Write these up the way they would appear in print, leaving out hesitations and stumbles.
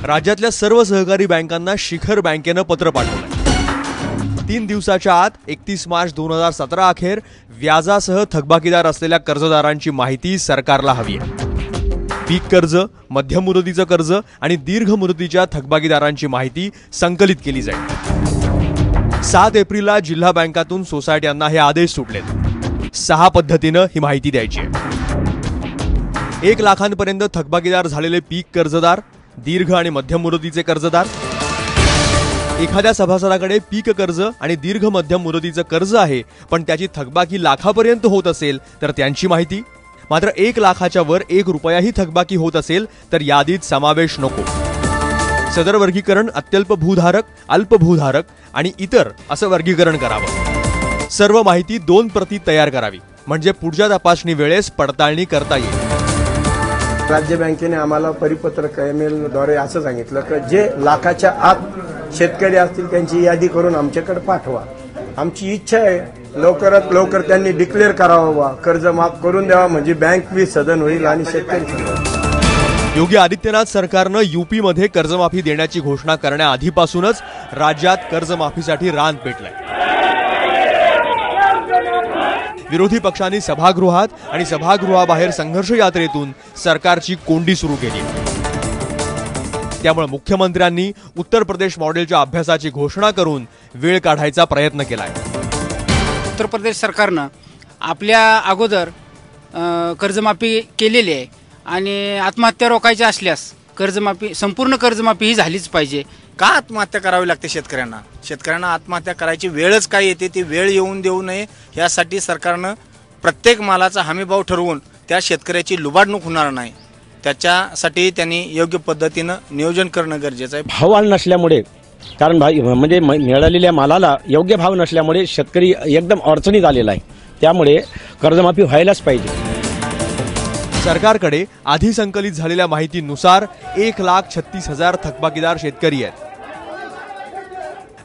राज्यातल्या सर्व सहकारी बँकांना शिखर बँकेनं पत्र पाठवलं। 3 दिवसाच्या आत 31 मार्च 2017 अखेर व्याजासह थकबाकीदार असलेल्या कर्जदारांची माहिती सरकारला हवी आहे। पीक कर्ज, मध्यम मुदतीचं कर्ज आणि दीर्घ मुदतीच्या थकबाकीदारांची माहिती संकलित केली जाईल। 7 एप्रिलला जिल्हा बँकातून सोसायट्यांना हे आदेश सुटलेत। 6 पद्धतीनं ही माहिती द्यायची आहे। 1 लाखांपर्यंत थकबाकीदार झालेले पीक कर्जदार, दीर्घ आणि मध्यम मुदतीचे कर्जदार, एखाद्या सभासदाकडे पीक कर्ज आणि दीर्घ मध्यम मुदतीचं कर्ज आहे पण त्याची थकबाकी लाखापर्यंत होत असेल तर त्यांची माहिती, मात्र 1 लाखाच्या वर 1 रुपयाही थकबाकी होत असेल तर यादीत समावेश नको। सदर वर्गीकरण अत्यल्प भूधारक, अल्प भूधारक आणि इतर असं वर्गीकरण करावं। सर्व माहिती 2 प्रती तयार करावी म्हणजे पुढच्या तपासणी वेळेस पडताळणी करता येईल। राज्य बँकेने आम्हाला परिपत्रक ईमेलद्वारे असं सांगितलं की जे लाखाच्या आत शेतकरी असतील त्यांची यादी करून आमच्याकडे पाठवा। आमची इच्छा आहे लवकरात लवकर त्यांनी डिक्लेअर करावा, कर्ज माफ करून द्यावा म्हणजे बँक बी सदन होईल आणि शेतकरी। योगी आदित्यनाथ सरकारनं यूपीमध्ये कर्जमाफी देण्याची घोषणा करण्याआधीपासूनच राज्यात कर्जमाफीसाठी रान पेटलंय। विरोधी पक्षांनी सभागृहात आणि सभागृहाबाहेर संघर्ष यात्रेतून सरकारची कोंडी सुरू केली। त्यामुळे मुख्यमंत्र्यांनी उत्तर प्रदेश मॉडेलच्या अभ्यासाची घोषणा करून वेळ काढायचा प्रयत्न केलाय। उत्तर प्रदेश सरकारनं आपल्या अगोदर कर्जमाफी केलेली आहे आणि आत्महत्या रोखायच्या असल्यास कर्जमाफी, संपूर्ण कर्जमाफी ही झालीच पाहिजे। का आत्महत्या करावी लागते शेतकऱ्यांना? शेतकऱ्यांना आत्महत्या करायची वेळच काय येते ती वेळ येऊन देऊ नये यासाठी सरकारनं प्रत्येक मालाचा हमीभाव ठरवून त्या शेतकऱ्याची लुबाडणूक होणार नाही त्याच्यासाठी त्यांनी योग्य पद्धतीनं नियोजन करणं गरजेचं आहे। भाव नसल्यामुळे, कारण म्हणजे मिळालेल्या मालाला योग्य भाव नसल्यामुळे शेतकरी एकदम अडचणीत आलेला आहे, त्यामुळे कर्जमाफी व्हायलाच पाहिजे। सरकारकडे आधी संकलित झालेल्या माहितीनुसार 1,36,000 थकबाकीदार शेतकरी आहेत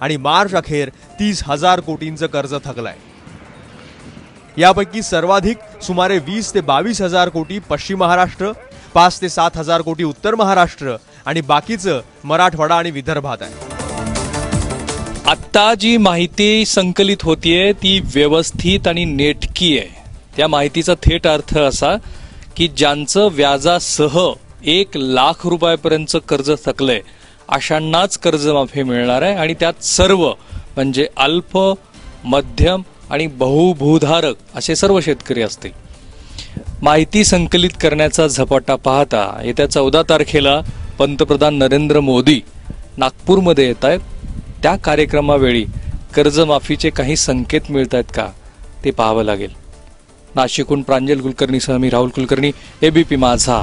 आणि मार्च अखेर 30,000 कोटींचं कर्ज थकलंय। यापैकी सर्वाधिक सुमारे 20 ते 22,000 कोटी पश्चिम महाराष्ट्र, 5 ते 7,000 कोटी उत्तर महाराष्ट्र आणि बाकीचं मराठवाडा आणि विदर्भात आहे। आता जी माहिती संकलित होतीये ती व्यवस्थित आणि नेटकी आहे। त्या माहितीचा थेट अर्थ असा की ज्यांचं व्याजासह 1 लाख रुपयापर्यंत कर्ज थकलंय अशांनाच कर्जमाफी मिळणार आहे आणि त्यात सर्व म्हणजे अल्प, मध्यम आणि बहुभूधारक असे सर्व शेतकरी असतील। माहिती संकलित करण्याचा झपाटा पाहता येत्या 14 तारखेला पंतप्रधान नरेंद्र मोदी नागपूरमध्ये येत आहेत। त्या कार्यक्रमावेळी कर्जमाफीचे काही संकेत मिळत आहेत का ते पाहावं लागेल। नाशिकहून प्रांजल कुलकर्णीसह मी राहुल कुलकर्णी, एबीपी माझा।